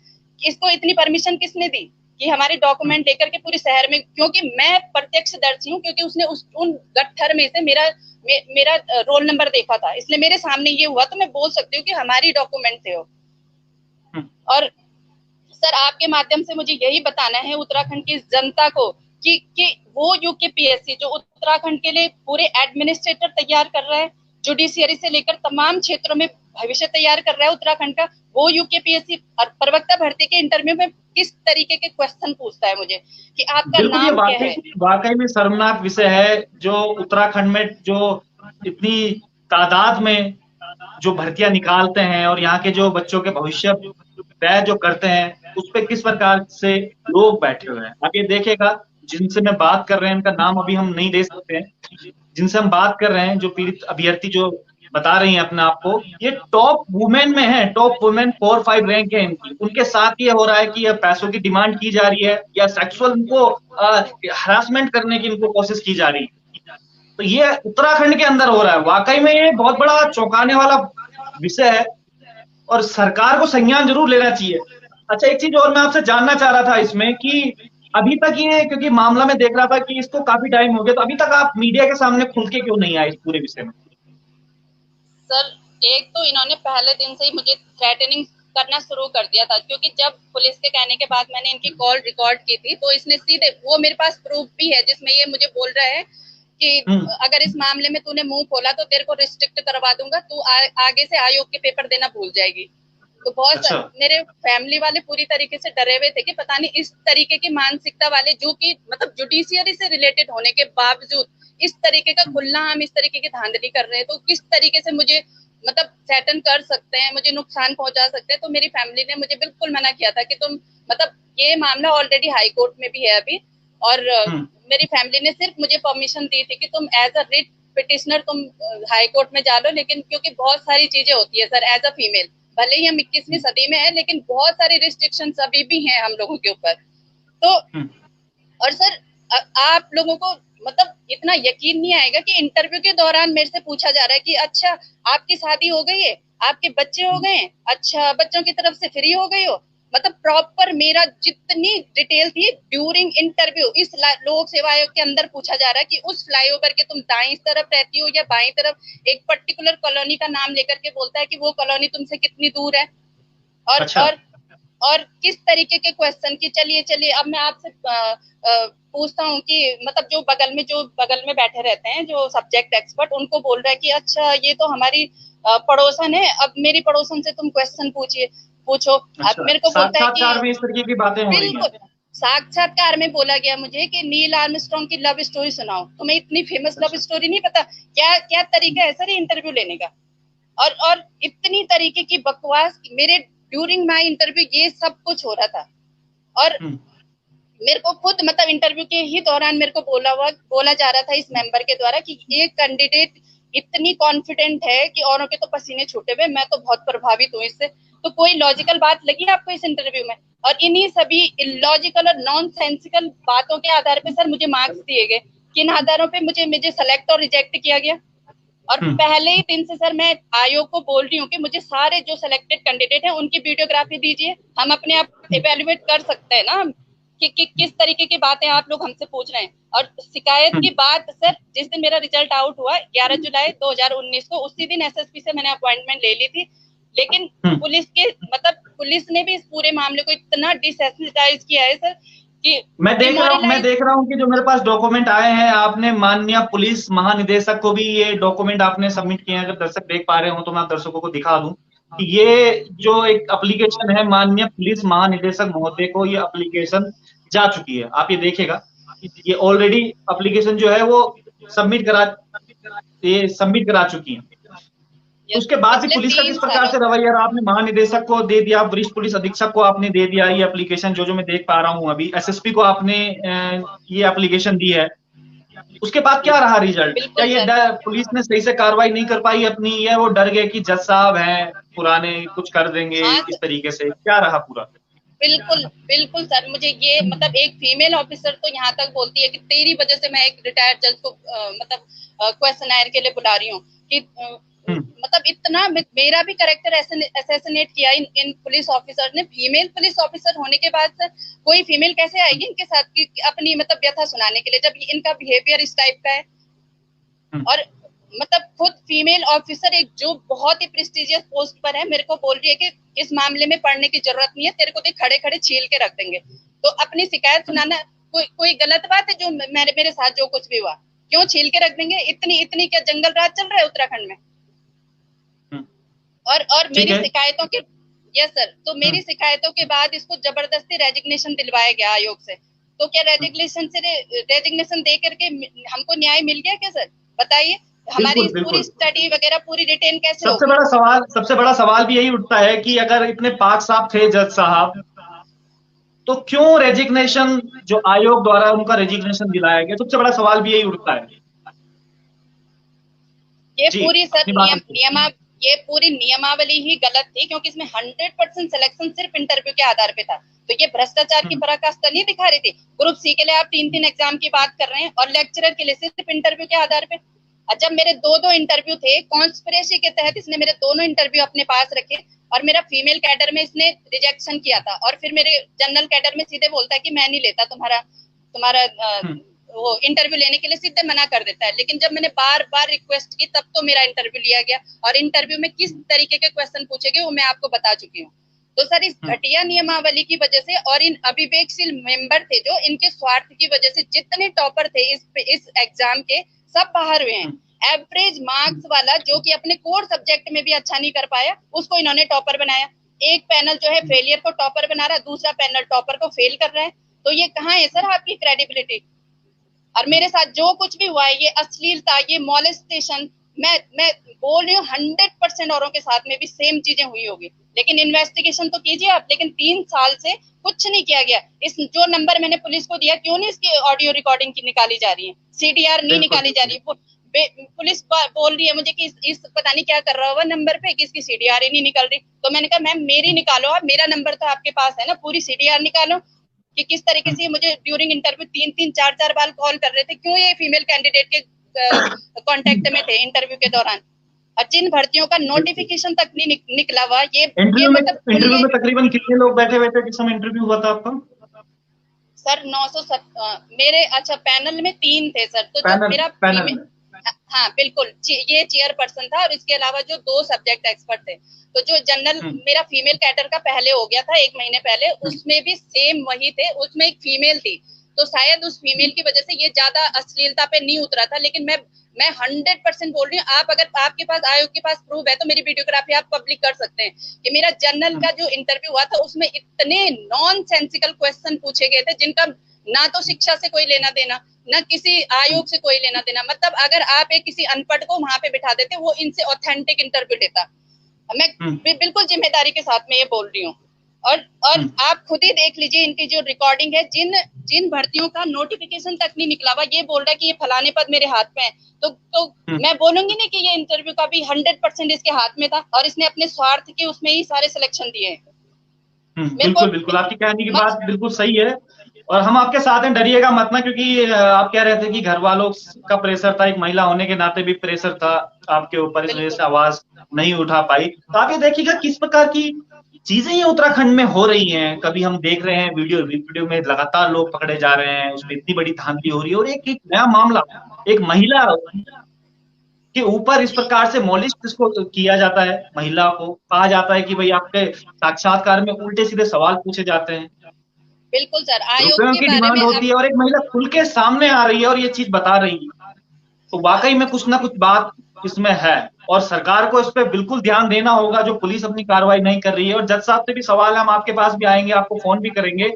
इसको इतनी परमिशन किसने दी कि हमारे डॉक्यूमेंट लेकर के पूरे शहर में, क्योंकि मैं प्रत्यक्षदर्शी हूँ, क्योंकि उसने उन गट्ठर में से मेरा रोल नंबर देखा था, इसलिए मेरे सामने ये हुआ, तो मैं बोल सकती हूँ कि हमारी डॉक्यूमेंट थे वो। और सर आपके माध्यम से मुझे यही बताना है उत्तराखंड की जनता को कि वो यूकेपीएससी जो उत्तराखंड के लिए पूरे एडमिनिस्ट्रेटर तैयार कर रहा है, जुडिशियरी से लेकर तमाम क्षेत्रों में भविष्य तैयार कर रहा है उत्तराखंड का, वो यूकेपीएससी प्रवक्ता भर्ती के इंटरव्यू में किस तरीके के क्वेश्चन पूछता है मुझे कि आपका नाम क्या है। वाकई में शर्मनाक विषय है जो उत्तराखंड में जो इतनी तादाद में जो भर्तियां निकालते हैं और यहाँ के जो बच्चों के भविष्य तय जो करते हैं उस पर किस प्रकार से लोग बैठे हुए हैं। आप ये देखिएगा, जिनसे मैं बात कर रहे हैं उनका नाम अभी हम नहीं दे सकते हैं, जिनसे हम बात कर रहे हैं जो पीड़ित अभ्यर्थी जो बता रही हैं अपने आप को, ये टॉप वुमेन में है, टॉप वुमेन 4-5 रैंक है इनकी। उनके साथ ये हो रहा है कि पैसों की डिमांड की जा रही है या सेक्सुअल उनको हरासमेंट करने की इनको कोशिश की जा रही है। तो ये उत्तराखंड के अंदर हो रहा है। वाकई में ये बहुत बड़ा चौंकाने वाला विषय है और सरकार को संज्ञान जरूर लेना चाहिए। अच्छा, एक चीज और मैं आपसे जानना चाह रहा था इसमें कि अभी तक ये, क्योंकि मामला में देख रहा था कि इसको काफी टाइम हो गया, तो अभी तक आप मीडिया के सामने खुल के क्यों नहीं आए इस पूरे विषय में? सर एक तो इन्होंने पहले दिन से ही मुझे थ्रेटनिंग करना शुरू कर दिया था, क्योंकि जब पुलिस के कहने के बाद मैंने इनकी कॉल रिकॉर्ड की थी तो इसने सीधे, वो मेरे पास प्रूफ भी है जिसमें ये मुझे बोल रहा है कि अगर इस मामले में तूने मुंह खोला तो तेरे को रिस्ट्रिक्ट करवा दूंगा, तू आगे से आयोग के पेपर देना भूल जाएगी। तो बहुत मेरे फैमिली वाले पूरी तरीके से डरे हुए थे कि पता नहीं इस तरीके की मानसिकता वाले, जो कि मतलब जुडिशियरी से रिलेटेड होने के बावजूद इस तरीके का खुलना हम इस तरीके की धांधली कर रहे हैं, तो किस तरीके से मुझे मतलब थ्रेटन कर सकते हैं, मुझे नुकसान पहुंचा सकते हैं। तो मेरी फैमिली ने मुझे बिल्कुल मना किया था कि तुम, मतलब ये मामला ऑलरेडी हाई कोर्ट में भी है अभी, और मेरी फैमिली ने सिर्फ मुझे परमिशन दी थी कि तुम एज अ रिट पिटिशनर तुम हाई कोर्ट में जा लो, लेकिन क्योंकि बहुत सारी चीजें होती है सर, एज अ फीमेल भले ही हम 21वीं सदी में है लेकिन बहुत सारी रिस्ट्रिक्शंस अभी भी हैं हम लोगों के ऊपर। तो और सर आप लोगों को मतलब इतना यकीन नहीं आएगा कि इंटरव्यू के दौरान मेरे से पूछा जा रहा है कि अच्छा आपकी शादी हो गई है, आपके बच्चे हो गए हैं, अच्छा बच्चों की तरफ से फ्री हो गई हो, मतलब प्रॉपर मेरा जितनी डिटेल थी ड्यूरिंग इंटरव्यू इस लोक सेवा आयोग के अंदर पूछा जा रहा है कि उस फ्लाईओवर के तुम दाईं तरफ रहती हो या बाईं तरफ, एक पर्टिकुलर कॉलोनी का नाम लेकर के बोलता है कि वो कॉलोनी तुमसे कितनी दूर है, और अच्छा। और किस तरीके के क्वेश्चन की, चलिए अब मैं आपसे पूछता हूँ कि मतलब जो बगल में बैठे रहते हैं जो सब्जेक्ट एक्सपर्ट, उनको बोल रहा है कि अच्छा ये तो हमारी पड़ोसन है, अब मेरी पड़ोसन से तुम क्वेश्चन पूछो। अच्छा, अब मेरे को बोलता है कि इस तरीके की बातें हो रही हैं। बिल्कुल साक्षात्कार में बोला गया मुझे कि नील आर्मस्ट्रांग की लव स्टोरी सुनाओ, तुम्हें इतनी फेमस लव स्टोरी नहीं पता क्या तरीका है सर इंटरव्यू लेने का, और इतनी तरीके की बकवास मेरे ड्यूरिंग माय इंटरव्यू ये सब कुछ हो रहा था। और मेरे को खुद मतलब इंटरव्यू के ही दौरान मेरे को बोला जा रहा था इस मेंबर के द्वारा कि एक कैंडिडेट इतनी कॉन्फिडेंट है कि औरों के तो पसीने छूटे हुए, मैं तो बहुत प्रभावित हूँ इससे। तो कोई लॉजिकल बात लगी आपको इस इंटरव्यू में? और इन्हीं सभी इलॉजिकल और नॉन सेंसिकल बातों के आधार पे सर मुझे मार्क्स दिए गए। किन आधारों पे मुझे सेलेक्ट और रिजेक्ट किया गया? और पहले ही दिन से सर मैं आयोग को बोल रही हूँ कि मुझे सारे जो सिलेक्टेड कैंडिडेट हैं उनकी वीडियोग्राफी दीजिए, हम अपने आप इवेल्युएट कर सकते हैं ना कि किस तरीके की बातें आप लोग हमसे पूछ रहे हैं। और शिकायत की बात सर, जिस दिन मेरा रिजल्ट आउट हुआ 11 जुलाई 2019 को, उसी दिन एसएसपी से मैंने अपॉइंटमेंट ले ली थी, लेकिन पुलिस ने भी इस पूरे मामले को इतना डिसेंसिटाइज किया है सर कि मैं देख रहा हूँ कि जो मेरे पास डॉक्यूमेंट आए हैं, आपने माननीय पुलिस महानिदेशक को भी ये डॉक्यूमेंट आपने सबमिट किए हैं। अगर दर्शक देख पा रहे हो तो मैं दर्शकों को दिखा दूं कि ये जो एक एप्लीकेशन है माननीय पुलिस महानिदेशक महोदय को ये एप्लीकेशन जा चुकी है। आप ये देखिएगा, ये ऑलरेडी एप्लीकेशन जो है वो सबमिट करा चुकी है। उसके बाद भी पुलिस का किस प्रकार से रवैया, आपने महानिदेशक को दे दिया, वरिष्ठ पुलिस अधीक्षक को आपने दे दिया ये एप्लीकेशन, जो मैं देख पा रहा हूँ अभी एसएसपी को आपने ये एप्लीकेशन दी है। उसके बाद क्या रहा रिजल्ट? क्या ये पुलिस ने सही से कार्रवाई नहीं कर पाई अपनी, या वो डर गए कि जज साहब हैं पुराने कुछ कर देंगे इस तरीके से? क्या रहा पूरा? बिल्कुल बिल्कुल सर, मुझे ये मतलब एक फीमेल ऑफिसर तो यहाँ तक बोलती है कि तेरी वजह से मैं एक रिटायर्ड जज को मतलब क्वेश्चनायर के लिए बुला रही हूँ कि मतलब इतना मेरा भी करेक्टर असैसिनेट किया इन पुलिस ऑफिसर ने। फीमेल पुलिस ऑफिसर होने के बाद सर कोई फीमेल कैसे आएगी इनके साथ की अपनी मतलब व्यथा सुनाने के लिए, जब इनका बिहेवियर इस टाइप का है। और मतलब खुद फीमेल ऑफिसर एक जो बहुत ही प्रेस्टिजियस पोस्ट पर है मेरे को बोल रही है कि इस मामले में पढ़ने की जरूरत नहीं है, तेरे को तो खड़े खड़े छील के रख देंगे। तो अपनी शिकायत सुनाना कोई गलत बात है? जो मेरे साथ जो कुछ भी हुआ क्यों छील के रख देंगे? इतनी क्या जंगल राज चल रहा है उत्तराखंड में? और मेरी शिकायतों के यस सर, तो मेरी शिकायतों के बाद इसको जबरदस्ती रेजिग्नेशन दिलवाया गया आयोग से। तो क्या रेजिग्नेशन दे करके हमको न्याय मिल गया क्या सर? बताइए, हमारी पूरी स्टडी वगैरह पूरी रिटेन कैसे होगी? सबसे बड़ा सवाल भी यही उठता है कि अगर इतने पाक साफ थे जज साहब, तो क्यों रेजिग्नेशन जो आयोग द्वारा उनका रेजिग्नेशन दिलाया गया? सबसे बड़ा सवाल भी यही उठता है। ये पूरी सर ये पूरी नियमावली ही गलत थी, क्योंकि इसमें 100% सिलेक्शन सिर्फ इंटरव्यू के आधार पे था। तो ये भ्रष्टाचार की पराकाष्ठा नहीं दिखा रही थी। ग्रुप सी के लिए आप 3 एग्जाम की बात कर रहे हैं और लेक्चरर के लिए सिर्फ इंटरव्यू के आधार पे। जब मेरे 2 इंटरव्यू थे, कॉन्स्पिरेसी के तहत इसने मेरे दोनों इंटरव्यू अपने पास रखे और मेरा फीमेल कैडर में इसने रिजेक्शन किया था। और फिर मेरे जनरल कैडर में सीधे बोलता है कि मैं नहीं लेता तुम्हारा वो इंटरव्यू लेने के लिए सीधे मना कर देता है। लेकिन जब मैंने बार बार रिक्वेस्ट की तब तो मेरा इंटरव्यू लिया गया, और इंटरव्यू में किस तरीके के क्वेश्चन पूछे गए वो मैं आपको बता चुकी हूँ। तो सर इस घटिया नियमावली की वजह से और इन अविवेकशील मेंबर थे जो इनके स्वार्थ की वजह से जितने टॉपर थे इस एग्जाम के सब बाहर हुए हैं। एवरेज मार्क्स वाला जो कि अपने कोर सब्जेक्ट में भी अच्छा नहीं कर पाया उसको इन्होंने टॉपर बनाया। एक पैनल जो है फेलियर को टॉपर बना रहा है, दूसरा पैनल टॉपर को फेल कर रहा है। तो ये कहाँ है सर आपकी क्रेडिबिलिटी? और मेरे साथ जो कुछ भी हुआ है, ये अश्लीलता, ये मॉलेस्टेशन, मैं बोल रही हूँ 100% औरों के साथ में भी सेम चीजें हुई होगी। लेकिन इन्वेस्टिगेशन तो कीजिए आप। लेकिन 3 साल से कुछ नहीं किया गया। इस जो नंबर मैंने पुलिस को दिया, क्यों नहीं इसकी ऑडियो रिकॉर्डिंग की निकाली जा रही है? CDR नहीं निकाली जा रही। पुलिस बोल रही है मुझे कि इस पता नहीं क्या कर रहा होगा नंबर पे, कि इसकी CDR ही नहीं निकल रही। तो मैंने कहा मैम मेरी निकालो आप, मेरा नंबर तो आपके पास है ना, पूरी CDR निकालो कि किस तरीके से मुझे ड्यूरिंग इंटरव्यू 3 4 बार कॉल कर रहे थे। क्यों ये फीमेल कैंडिडेट के कांटेक्ट में थे इंटरव्यू के दौरान? और जिन भर्तियों का नोटिफिकेशन तक नहीं निकला हुआ। ये इंटरव्यू में तकरीबन कितने लोग बैठे हुए थे जिस समय इंटरव्यू हुआ था आपका? सर 907 मेरे पैनल में 3 थे सर। तो मेरा हाँ बिल्कुल, ये चेयरपर्सन था और इसके अलावा जो 2 सब्जेक्ट एक्सपर्ट थे। तो जो जनरल मेरा फीमेल कैडर का पहले हो गया था 1 महीने पहले, उसमें भी सेम वही थे। उसमें एक फीमेल थी, तो शायद उस फीमेल की वजह से ये ज्यादा अश्लीलता पे नहीं उतरा था। लेकिन मैं 100% बोल रही हूँ, आप अगर आपके पास आयोग के पास प्रूफ है तो मेरी वीडियोग्राफी आप पब्लिक कर सकते हैं कि मेरा जनरल का जो इंटरव्यू हुआ था उसमें इतने नॉन सेंसिकल क्वेश्चन पूछे गए थे जिनका ना तो शिक्षा से कोई लेना देना, ना किसी आयोग से कोई लेना देना। मतलब अगर आप एक किसी अनपढ़ को वहां पे बिठा देते, वो इनसे ऑथेंटिक इंटरव्यू लेता। मैं बिल्कुल जिम्मेदारी के साथ में ये बोल रही हूँ। और आप खुद ही देख लीजिए इनकी जो रिकॉर्डिंग है, जिन भर्तियों का नोटिफिकेशन तक नहीं निकला हुआ, ये बोल रहा है कि ये फलाने पद मेरे हाथ में है। तो मैं बोलूंगी नहीं कि ये इंटरव्यू का भी 100% इसके हाथ में था और इसने अपने स्वार्थ के उसमें ही सारे सिलेक्शन दिए हैं। बिल्कुल आपकी कहने की बात बिल्कुल सही है और हम आपके साथ हैं, डरिएगा मत ना। क्योंकि आप कह रहे थे कि घर वालों का प्रेशर था, एक महिला होने के नाते भी प्रेशर था आपके ऊपर, इस वजह से आवाज नहीं उठा पाई। तो आप ये देखिएगा किस प्रकार की चीजें ये उत्तराखंड में हो रही हैं। कभी हम देख रहे हैं वीडियो में लगातार लोग पकड़े जा रहे हैं, उसमें इतनी बड़ी धांधली हो रही है। और एक नया मामला, एक महिला के ऊपर इस प्रकार से मॉलिस्ट इसको किया जाता है। महिला को कहा जाता है कि भाई आपके साक्षात्कार में उल्टे सीधे सवाल पूछे जाते हैं। बिल्कुल सर, आयोग की डिमांड होती है और एक महिला खुल के सामने आ रही है और ये चीज बता रही है, तो वाकई में कुछ ना कुछ बात इसमें है और सरकार को इस पे बिल्कुल ध्यान देना होगा जो पुलिस अपनी कार्रवाई नहीं कर रही है। और जज साहब से भी सवाल है, हम आपके पास भी आएंगे, आपको फोन भी करेंगे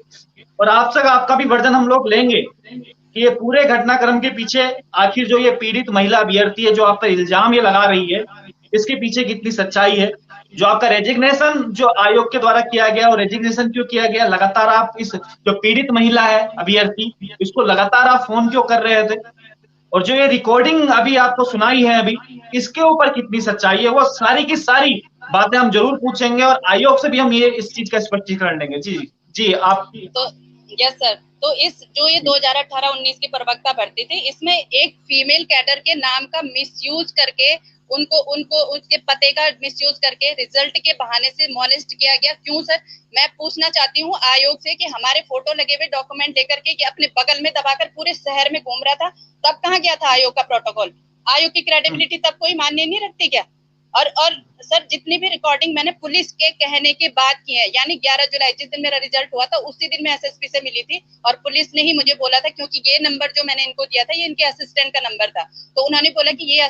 और आपसे आपका भी वर्जन हम लोग लेंगे कि ये पूरे घटनाक्रम के पीछे आखिर जो ये पीड़ित महिला अभ्यर्थी है जो आप पर इल्जाम ये लगा रही है, इसके पीछे कितनी सच्चाई है। जो आपका रेजिग्नेशन जो आयोग के द्वारा किया गया और रेजिग्नेशन क्यों किया गया, लगातार आप इस जो पीड़ित महिला है अभ्यर्थी, इसको लगातार आप फोन क्यों कर रहे थे, और जो ये रिकॉर्डिंग अभी आपको सुनाई है अभी, इसके ऊपर कितनी सच्चाई है, वो सारी की सारी बातें हम जरूर पूछेंगे और आयोग से भी हम ये इस चीज का स्पष्टीकरण लेंगे। जी जी आप। तो यस सर, तो इस जो ये 2018-19 की प्रवक्ता भर्ती थी, इसमें एक फीमेल कैडर के नाम का मिसयूज करके उनको उसके पते का मिसयूज करके रिजल्ट के बहाने से मॉलेस्ट किया गया। क्यों सर? मैं पूछना चाहती हूँ आयोग से कि हमारे फोटो लगे हुए डॉक्यूमेंट लेकर के कि अपने बगल में दबाकर पूरे शहर में घूम रहा था, तब कहाँ गया था आयोग का प्रोटोकॉल? आयोग की क्रेडिबिलिटी तब कोई मान्य नहीं रखती क्या? और सर जितनी भी रिकॉर्डिंग मैंने पुलिस के कहने के बाद की है, यानी 11 जुलाई जिस दिन मेरा रिजल्ट हुआ था उसी दिन मैं एसएसपी से मिली थी और पुलिस ने ही मुझे बोला था, क्योंकि ये नंबर जो मैंने इनको दिया था ये इनके असिस्टेंट का नंबर था, तो उन्होंने बोला कि ये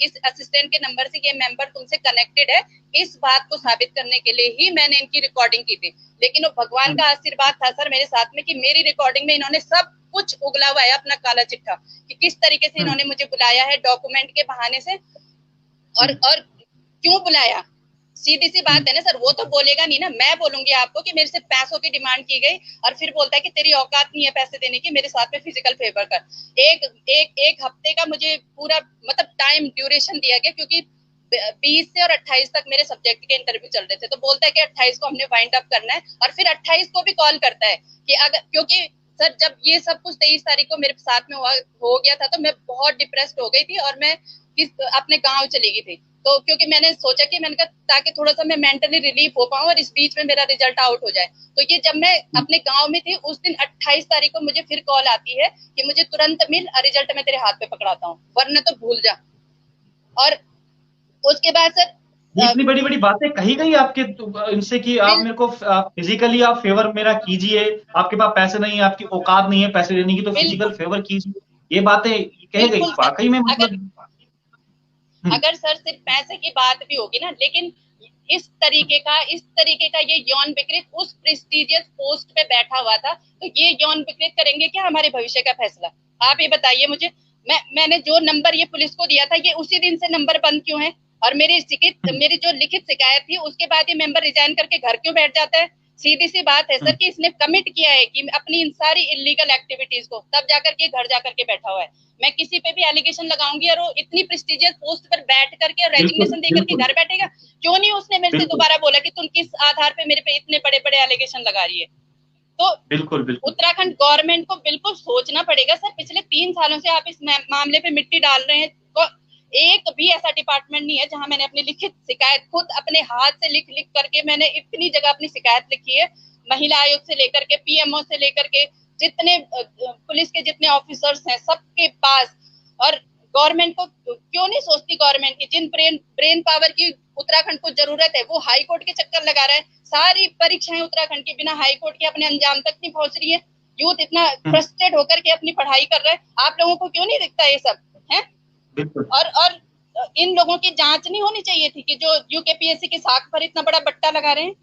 इस असिस्टेंट के नंबर से ये मेंबर तुमसे कनेक्टेड है, इस बात को साबित करने के लिए ही मैंने इनकी रिकॉर्डिंग की थी। लेकिन वो भगवान का आशीर्वाद था सर मेरे साथ में कि मेरी रिकॉर्डिंग में इन्होंने सब कुछ उगला हुआ है, अपना काला चिट्ठा, कि किस तरीके से इन्होंने मुझे बुलाया है डॉक्यूमेंट के बहाने से। और क्यों बुलाया? सीधी सी बात है ना सर, वो तो बोलेगा नहीं ना, मैं बोलूंगी आपको कि मेरे से पैसों की डिमांड की गई और फिर बोलता है कि तेरी औकात नहीं है पैसे देने की, मेरे साथ में फिजिकल फेवर कर। एक हफ्ते का मुझे पूरा मतलब टाइम ड्यूरेशन दिया गया, क्योंकि 20 से और 28 तक मेरे सब्जेक्ट के इंटरव्यू चल रहे थे, तो बोलता है कि 28 को हमने वाइंड अप करना है, और फिर 28 को भी कॉल करता है कि अगर, क्योंकि सर जब ये सब कुछ 23 तारीख को मेरे साथ में हो गया था, तो मैं बहुत डिप्रेस्ड हो गई थी और मैं अपने गांव चली गई थी। तो क्योंकि मैंने सोचा कि मैंने कहा ताकि थोड़ा सा मैं मेंटली रिलीफ हो पाऊं और इस बीच में मेरा रिजल्ट आउट हो जाए। तो ये जब मैं अपने गांव में थी उस दिन 28 तारीख को मुझे फिर कॉल आती है कि मुझे तुरंत मिल और रिजल्ट मैं तेरे हाथ पे पकड़ाता हूँ, वरना तो भूल जा। और उसके बाद सर इतनी बड़ी बड़ी बातें कही गई आपके इनसे कि आप मेरे को फिजिकली आप फेवर मेरा कीजिए, आपके पास पैसे नहीं है, आपकी औकात नहीं है पैसे देने की, तो फिजिकल फेवर कीजिए, ये बातें कही गई वाकई में? मतलब अगर सर सिर्फ पैसे की बात भी होगी ना, लेकिन इस तरीके का ये यौन विकृत उस प्रेस्टिजियस पोस्ट पे बैठा हुआ था, तो ये यौन विकृत करेंगे क्या हमारे भविष्य का फैसला? आप ये बताइए मुझे। मैंने जो नंबर ये पुलिस को दिया था, ये उसी दिन से नंबर बंद क्यों है? और मेरी जो लिखित शिकायत थी उसके बाद ये मेंबर रिजाइन करके घर क्यों बैठ जाता है? सीधी सी बात है सर कि इसने कमिट किया है कि अपनी इन सारी इलीगल एक्टिविटीज को, तब जाकर के घर जाकर के बैठा हुआ है। मैं किसी पे भी एलिगेशन लगाऊंगी और वो इतनी प्रेस्टिजियस पोस्ट पर बैठ करके रेजिग्नेशन देकर के घर बैठेगा, क्यों नहीं उसने मेरे से दोबारा बोला कि तुम किस आधार पे मेरे पे इतने बड़े बड़े एलिगेशन लगा रही है? तो बिल्कुल उत्तराखंड गवर्नमेंट को बिल्कुल सोचना पड़ेगा सर, पिछले 3 सालों से आप इस मामले पे मिट्टी डाल रहे हैं, तो एक भी ऐसा डिपार्टमेंट नहीं है जहां मैंने अपनी लिखित शिकायत खुद अपने हाथ से लिख करके, मैंने इतनी जगह अपनी शिकायत लिखी है, महिला आयोग से लेकर के पीएमओ से लेकर के जितने पुलिस के जितने ऑफिसर्स हैं सबके पास। और गवर्नमेंट को क्यों नहीं सोचती, गवर्नमेंट की जिन ब्रेन पावर की उत्तराखंड को जरूरत है वो हाई कोर्ट के चक्कर लगा रहा है। सारी परीक्षाएं उत्तराखंड की बिना हाई कोर्ट के अपने अंजाम तक नहीं पहुंच रही है। यूथ इतना फ्रस्ट्रेट होकर के अपनी पढ़ाई कर रहा है, आप लोगों को क्यों नहीं दिखता ये सब है? और इन लोगों की जांच नहीं होनी चाहिए थी कि जो यूकेपीएससी की साख पर इतना बड़ा बट्टा लगा रहे हैं?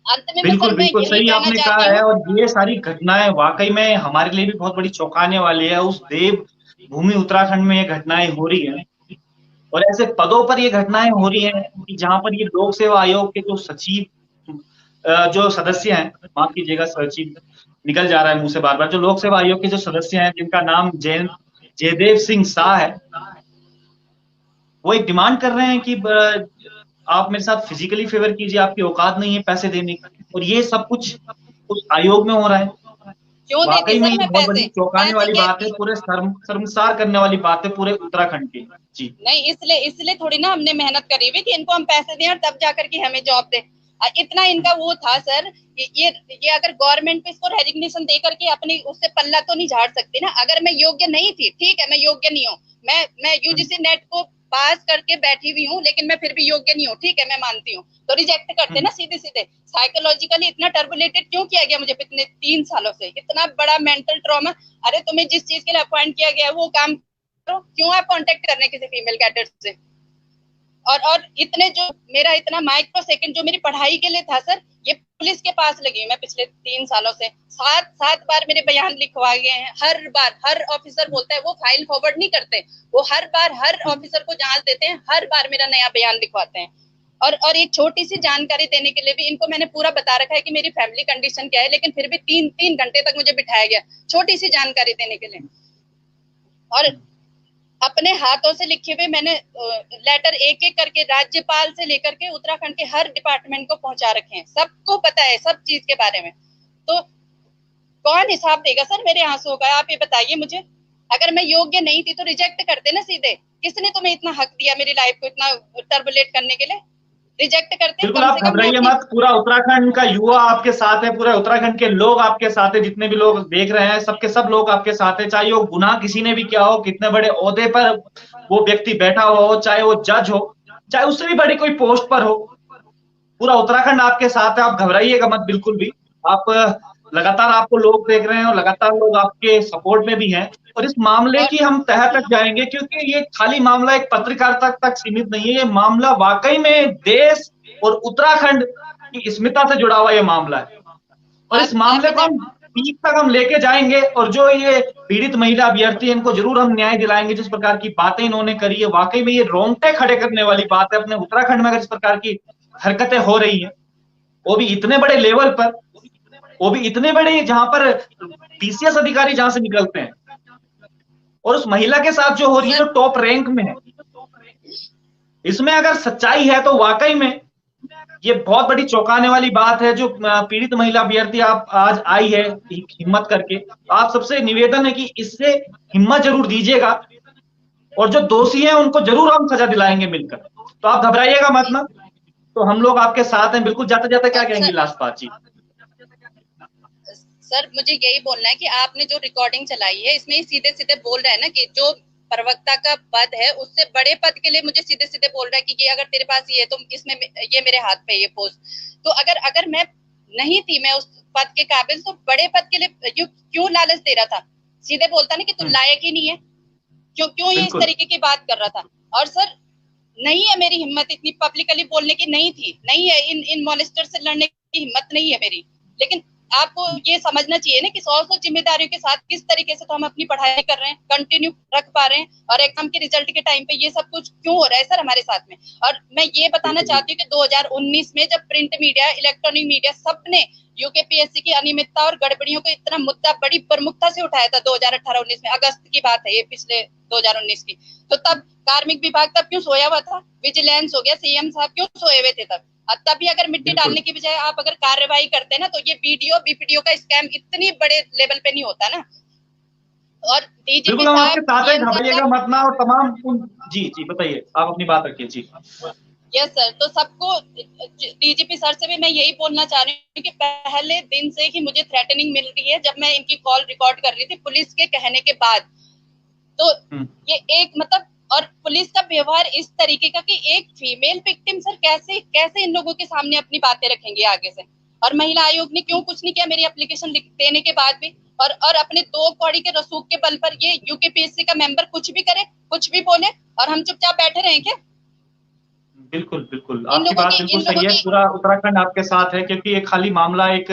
अंत में बिल्कुल सही आपने कहा है। और ये सारी घटनाएं वाकई में हमारे लिए भी बहुत बड़ी चौंकाने वाली है। उस देव भूमि उत्तराखंड में ये घटनाएं हो रही है और ऐसे पदों पर ये घटनाएं हो रही हैं कि जहां पर ये लोक सेवा आयोग के जो सचिव जो सदस्य हैं, माफ कीजिएगा सचिव निकल जा रहा है मुंह से बार बार, जो लोक सेवा आयोग के जो सदस्य हैं जिनका नाम जयदेव सिंह शाह है, वो एक डिमांड कर रहे हैं कि आप मेरे साथ फिजिकली फेवर कीजिए, आपकी औकात नहीं है पैसे देने की, और ये सब कुछ उस आयोग में हो रहा है। वाकई में ये बहुत बड़ी चौंकाने वाली बात है, पूरे शर्मसार करने वाली बात है पूरे उत्तराखंड की। जी नहीं, इसलिए थोड़ी ना हमने मेहनत करी हुई कि इनको हम पैसे दें और तब जाकर के हमें जॉब दे। इतना इनका वो था सर, ये अगर गवर्नमेंट पे इसको रेजिग्नेशन दे करके अपनी उससे पल्ला तो नहीं झाड़ सकती ना। अगर मैं योग्य नहीं थी, ठीक है मैं योग्य नहीं हूँ, मैं यूजीसी नेट को पास करके बैठी हुई हूँ, लेकिन मैं फिर भी योग्य नहीं हूँ, ठीक है मैं मानती हूँ, तो रिजेक्ट करते ना सीधे सीधे। साइकोलॉजिकली इतना टर्बुलेटेड क्यों किया गया मुझे पिछले 3 सालों से? इतना बड़ा मेंटल ट्रॉमा। अरे तुम्हें जिस चीज के लिए अपॉइंट किया गया है वो काम करो, क्यों आप कांटेक्ट कर रहे हैं किसी फीमेल कैडेट से? और इतने जो मेरा इतना माइक्रो सेकंड जो मेरी पढ़ाई के लिए था सर, ये पुलिस के पास लगी मैं पिछले 3 सालों से। 7 बार मेरे बयान लिखवा गए हैं। हर बार हर ऑफिसर बोलता है, वो फाइल फॉरवर्ड नहीं करते, वो हर बार हर ऑफिसर को जांच देते हैं, हर बार मेरा नया बयान लिखवाते हैं। और एक छोटी सी जानकारी देने के लिए भी इनको मैंने पूरा बता रखा है कि मेरी फैमिली कंडीशन क्या है, लेकिन फिर भी 3 घंटे तक मुझे बिठाया गया छोटी सी जानकारी देने के लिए। और अपने हाथों से लिखे हुए मैंने लेटर एक एक करके राज्यपाल से लेकर के उत्तराखंड के हर डिपार्टमेंट को पहुंचा रखे हैं। सबको पता है सब चीज के बारे में। तो कौन हिसाब देगा सर मेरे आंसुओं का, आप ये बताइए मुझे। अगर मैं योग्य नहीं थी तो रिजेक्ट करते ना सीधे। किसने तुम्हें इतना हक दिया मेरी लाइफ को इतना टर्बुलेट करने के लिए? रिजेक्ट करते। बिल्कुल आप घबराइए मत, पूरा उत्तराखंड का युवा आपके साथ है, पूरे उत्तराखंड के लोग आपके साथ है, जितने भी लोग देख रहे हैं सबके सब लोग आपके साथ है। चाहे वो गुनाह किसी ने भी किया हो, कितने बड़े ओहदे पर वो व्यक्ति बैठा हो, चाहे वो जज हो, चाहे उससे भी बड़ी कोई पोस्ट पर हो, पूरा उत्तराखंड आपके साथ है। आप घबराइएगा मत बिल्कुल भी। आप लगातार आपको लोग देख रहे हैं और लगातार लोग आपके सपोर्ट में भी हैं, और इस मामले की हम तह तक जाएंगे, क्योंकि ये खाली मामला एक पत्रकारिता तक सीमित नहीं है। ये मामला वाकई में देश और उत्तराखंड की अस्मिता से जुड़ा हुआ ये मामला है, और इस मामले को हम पीक तक हम लेके जाएंगे। और जो ये पीड़ित महिला अभ्यर्थी, इनको जरूर हम न्याय दिलाएंगे। जिस प्रकार की बातें इन्होंने करी है, वाकई में ये रोंगटे खड़े करने वाली बात है। अपने उत्तराखंड में अगर इस प्रकार की हरकतें हो रही हैं, वो भी इतने बड़े लेवल पर, वो भी इतने बड़े जहां पर पीसीएस अधिकारी जहां से निकलते हैं, और उस महिला के साथ जो हो रही है जो टॉप रैंक में है, इसमें अगर सच्चाई है तो वाकई में ये बहुत बड़ी चौंकाने वाली बात है। जो पीड़ित महिला अभ्यर्थी आप आज आई है हिम्मत करके, आप सबसे निवेदन है कि इससे हिम्मत जरूर दीजिएगा, और जो दोषी हैं उनको जरूर हम सजा दिलाएंगे मिलकर। तो आप घबराइएगा मत ना, तो हम लोग आपके साथ हैं बिल्कुल। जाते जाते क्या कहेंगे लास्ट बात? जी सर मुझे यही बोलना है कि आपने जो रिकॉर्डिंग चलाई है इसमें सीधे सीधे बोल रहा है ना कि जो प्रवक्ता का पद है उससे बड़े पद के लिए मुझे सीधे सीधे बोल रहा है कि ये अगर तेरे पास ये है तो इसमें ये मेरे हाथ पे ये पोस्ट। तो अगर मैं नहीं थी, मैं उस पद के काबिल, तो बड़े पद के लिए क्यों लालच दे रहा था? सीधे बोलता ना कि तू लायक ही नहीं है। क्यों ये इस तरीके की बात कर रहा था? और सर नहीं है मेरी हिम्मत इतनी पब्लिकली बोलने की, नहीं है इन मॉलेस्टर से लड़ने की हिम्मत नहीं है मेरी। लेकिन आपको ये समझना चाहिए ना कि 100 जिम्मेदारियों के साथ किस तरीके से तो हम अपनी पढ़ाई कर रहे हैं, कंटिन्यू रख पा रहे हैं, और एग्जाम के रिजल्ट के टाइम पे ये सब कुछ क्यों हो रहा है सर हमारे साथ में? और मैं ये बताना चाहती हूँ कि 2019 में जब प्रिंट मीडिया, इलेक्ट्रॉनिक मीडिया सबने यूकेपीएससी की अनियमितता और गड़बड़ियों को इतना मुद्दा बड़ी प्रमुखता से उठाया था 2018-19 में, अगस्त की बात है ये, पिछले 2019 की। तो तब कार्मिक विभाग तब क्यों सोया हुआ था? विजिलेंस हो गया, सीएम साहब क्यों सोए हुए थे तब? तभी अगर मिट्टी डालने की बजाय आप अगर कार्रवाई करते हैं ना, तो ये वीडियो बीपीडीओ का स्कैम इतनी बड़े लेवल पे नहीं होता ना। और डीजीपी साहब घबराइएगा मत ना, और तमाम जी बताइए, आप अपनी बात रखिए। जी यस सर, तो सबको डीजीपी सर से भी मैं यही बोलना चाह रही हूँ कि पहले दिन से ही मुझे थ्रेटनिंग मिल रही है। जब मैं इनकी कॉल रिकॉर्ड कर रही थी पुलिस के कहने के बाद, तो ये एक मतलब, और पुलिस का व्यवहार इस तरीके का कि एक फीमेल विक्टिम सर कैसे इन लोगों के सामने अपनी बातें रखेंगे आगे से? और महिला आयोग ने क्यों कुछ नहीं किया मेरी एप्लीकेशन देने के बाद भी? और अपने 2 कौड़ी के रसूख के बल पर ये यूकेपीएससी का मेंबर कुछ भी करे, कुछ भी बोले, और हम चुपचाप बैठे रहें क्या? बिल्कुल आपकी बात बिल्कुल सही है। पूरा उत्तराखंड आपके साथ है, क्योंकि ये खाली मामला एक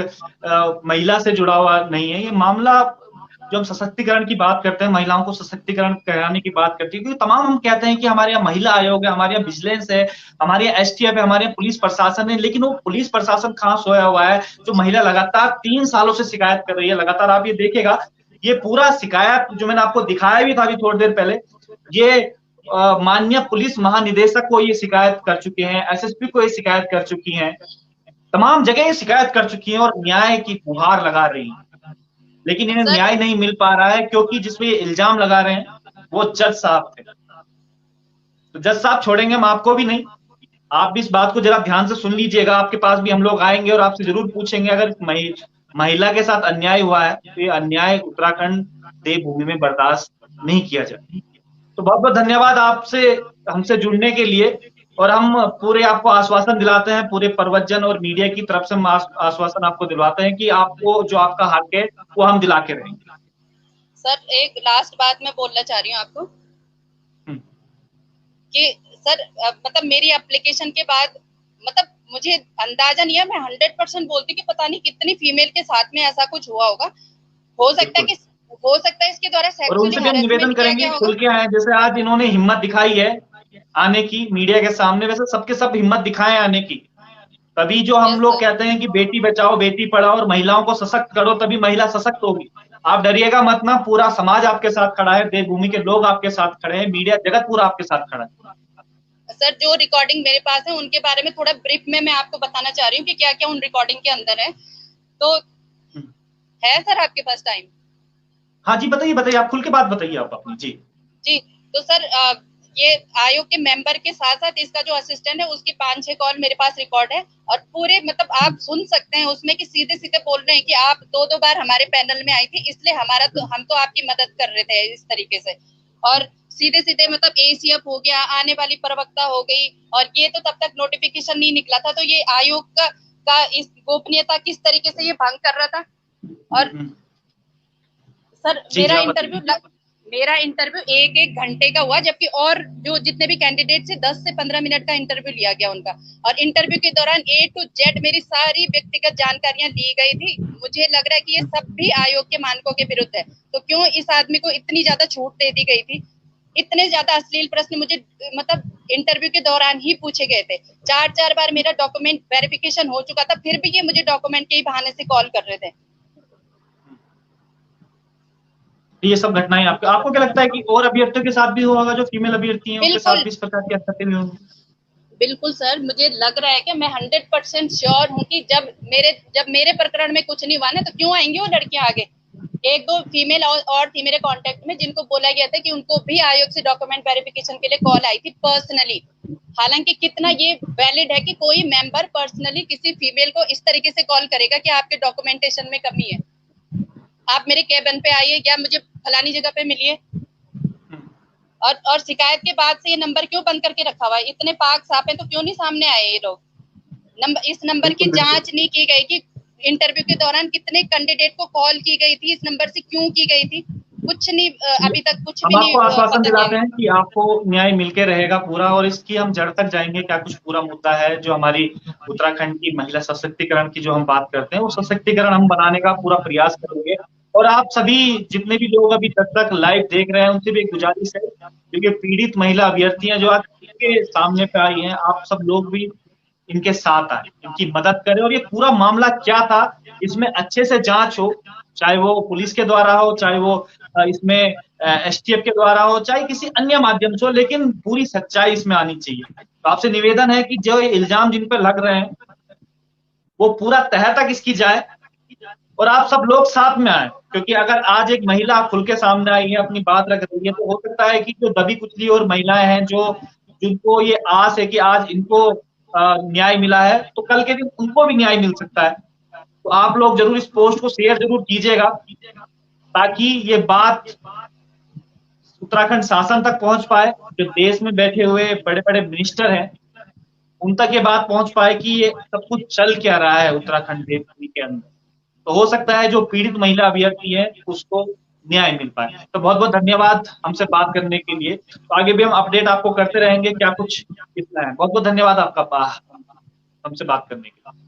महिला से जुड़ा हुआ नहीं है। ये मामला, जो हम सशक्तिकरण की बात करते हैं, महिलाओं को सशक्तिकरण कराने की बात करती है, क्योंकि तमाम हम कहते हैं कि हमारे यहाँ महिला आयोग है, हमारे यहाँ विजिलेंस है, हमारे यहाँ एसटीएफ है, हमारे यहाँ पुलिस प्रशासन है, लेकिन वो पुलिस प्रशासन कहाँ सोया हुआ है? जो महिला लगातार 3 सालों से शिकायत कर रही है, लगातार आप ये देखेगा, ये पूरा शिकायत जो मैंने आपको दिखाया भी था अभी थोड़ी देर पहले, ये माननीय पुलिस महानिदेशक को ये शिकायत कर चुके हैं, एसएसपी को ये शिकायत कर चुकी हैं, तमाम जगह ये शिकायत कर चुकी हैं, और न्याय की गुहार लगा रही हैं। लेकिन इन्हें न्याय नहीं मिल पा रहा है, क्योंकि जिसपे ये इल्जाम लगा रहे हैं वो जज साहब थे। तो जज साहब छोड़ेंगे हम आपको भी नहीं। आप भी इस बात को जरा ध्यान से सुन लीजिएगा। आपके पास भी हम लोग आएंगे और आपसे जरूर पूछेंगे, अगर महिला के साथ अन्याय हुआ है तो ये अन्याय उत्तराखंड देवभूमि में बर्दाश्त नहीं किया जाए। तो बहुत बहुत धन्यवाद आपसे हमसे जुड़ने के लिए, और हम पूरे आपको आश्वासन दिलाते हैं, पूरे प्रवचन और मीडिया की तरफ से हम आश्वासन आपको दिलवाते हैं कि आपको जो आपका हक है वो हम दिला के रहेंगे। सर एक लास्ट बात मैं बोलना चाह रही हूँ आपको कि सर मतलब मेरी एप्लीकेशन के बाद, मतलब मुझे अंदाजा नहीं है, मैं 100% बोलती कि पता नहीं कितनी फीमेल के साथ में ऐसा कुछ हुआ होगा। हो सकता है इसके द्वारा सेक्सुअली हरासमेंट निवेदन करेंगे खुल के आए, जैसे आज इन्होंने हिम्मत दिखाई है आने की मीडिया के सामने, वैसे सबके सब हिम्मत दिखाएं आने की। तभी जो हम लोग कहते हैं कि बेटी बचाओ बेटी पढ़ाओ और महिलाओं को सशक्त करो, तभी महिला सशक्त होगी। आप डरिएगा मत ना, पूरा समाज आपके साथ खड़ा है, देवभूमि के लोग आपके साथ खड़े हैं, मीडिया जगत पूरा आपके साथ खड़ा है। सर जो रिकॉर्डिंग मेरे पास है उनके बारे में थोड़ा ब्रीफ में मैं आपको बताना चाह रही हूँ कि क्या क्या उन रिकॉर्डिंग के अंदर है। तो है सर आपके पास टाइम? हाँ जी बताइए बताइए, आप खुल के बात बताइए आप अपनी। जी जी तो सर ये आयोग के मेंबर के साथ साथ इसका जो असिस्टेंट है उसकी 5-6 कॉल मेरे पास रिकॉर्ड है, और पूरे मतलब आप सुन सकते हैं उसमें कि सीधे सीधे बोल रहे हैं कि आप 2-2 बार हमारे पैनल में आई थी, इसलिए हम तो आपकी मदद कर रहे थे इस तरीके से। और सीधे सीधे मतलब एसीएफ हो गया, आने वाली प्रवक्ता हो गई, और ये तो तब तक नोटिफिकेशन नहीं निकला था, तो ये आयोग का इस गोपनीयता किस तरीके से ये भंग कर रहा था। और सर मेरा इंटरव्यू 1-1 घंटे का हुआ, जबकि और जो जितने भी कैंडिडेट से 10 से 15 मिनट का इंटरव्यू लिया गया उनका, और इंटरव्यू के दौरान A to Z मेरी सारी व्यक्तिगत जानकारियां दी गई थी। मुझे लग रहा है कि ये सब भी आयोग के मानकों के विरुद्ध है, तो क्यों इस आदमी को इतनी ज्यादा छूट दे दी गई थी। इतने ज्यादा अश्लील प्रश्न मुझे मतलब इंटरव्यू के दौरान ही पूछे गए थे। 4-4 बार मेरा डॉक्यूमेंट वेरिफिकेशन हो चुका था, फिर भी ये मुझे डॉक्यूमेंट के ही बहाने से कॉल कर रहे थे। ये सब घटनाएं आपको क्या लगता है कि और अभ्यर्थियों के साथ भी हुआ होगा, जो फीमेल अभ्यर्थी हैं उनके साथ भी इस प्रकार की हरकतें भी होंगी? बिल्कुल सर, मुझे लग रहा है कि मैं 100% श्योर हूँ कि जब मेरे प्रकरण में कुछ नहीं हुआ ना, तो क्यों आएंगी वो लड़कियां आगे। 1-2 फीमेल और थी मेरे कांटेक्ट में, जिनको बोला गया था कि उनको भी आयोग से डॉक्यूमेंट वेरिफिकेशन के लिए कॉल आई थी पर्सनली। हालांकि कितना ये वैलिड है कि कोई मेंबर पर्सनली किसी फीमेल को इस तरीके से कॉल करेगा कि आपके डॉक्यूमेंटेशन में कमी है, आप मेरे केबिन पे आइए, या मुझे फलानी जगह पे मिलिए। और शिकायत के बाद से ये नंबर क्यों बंद करके रखा हुआ है? इतने पाक साफ है तो क्यों नहीं सामने आए ये लोग? इस नंबर की जांच नहीं की गई कि इंटरव्यू के दौरान कितने कैंडिडेट को कॉल की गई थी, इस नंबर से क्यों की गई थी? कुछ नहीं, अभी तक कुछ भी नहीं। हम आपको आश्वासन दिलाते हैं कि आपको न्याय मिलके रहेगा पूरा, और इसकी हम जड़ तक जाएंगे। क्या कुछ पूरा मुद्दा है जो हमारी उत्तराखंड की महिला सशक्तिकरण की जो हम बात करते हैं, वो सशक्तिकरण हम बनाने का पूरा प्रयास करेंगे। और आप सभी जितने भी लोग अभी तक लाइव देख रहे हैं, उनसे भी एक गुजारिश है, क्योंकि पीड़ित महिला अभ्यर्थियां जो आज के सामने पे आई हैं, आप सब लोग भी इनके साथ आए, इनकी मदद करें, और ये पूरा मामला क्या था इसमें अच्छे से जांच हो, चाहे वो पुलिस के द्वारा हो, चाहे वो इसमें एसटीएफ के द्वारा हो, चाहे किसी अन्य माध्यम से हो, लेकिन पूरी सच्चाई इसमें आनी चाहिए। तो आपसे निवेदन है कि जो इल्जाम जिन पर लग रहे हैं वो पूरा तह तक इसकी जाए, और आप सब लोग साथ में आए, क्योंकि अगर आज एक महिला खुल के सामने आई है, अपनी बात रख रही है, तो हो सकता है कि जो दबी कुचली और महिलाएं हैं, जो जिनको ये आस है कि आज इनको न्याय मिला है, तो कल के दिन उनको भी न्याय मिल सकता है। तो आप लोग जरूर इस पोस्ट को शेयर जरूर कीजिएगा, ताकि ये बात उत्तराखंड शासन तक पहुंच पाए, जो देश में बैठे हुए बड़े बड़े मिनिस्टर हैं उन तक ये बात पहुंच पाए कि ये सब कुछ चल क्या रहा है उत्तराखंड देवभूमि के अंदर। तो हो सकता है जो पीड़ित महिला अभ्यर्थी है उसको न्याय मिल पाए। तो बहुत बहुत धन्यवाद हमसे बात करने के लिए। तो आगे भी हम अपडेट आपको करते रहेंगे क्या कुछ कितना है। बहुत बहुत धन्यवाद आपका हमसे बात करने के लिए।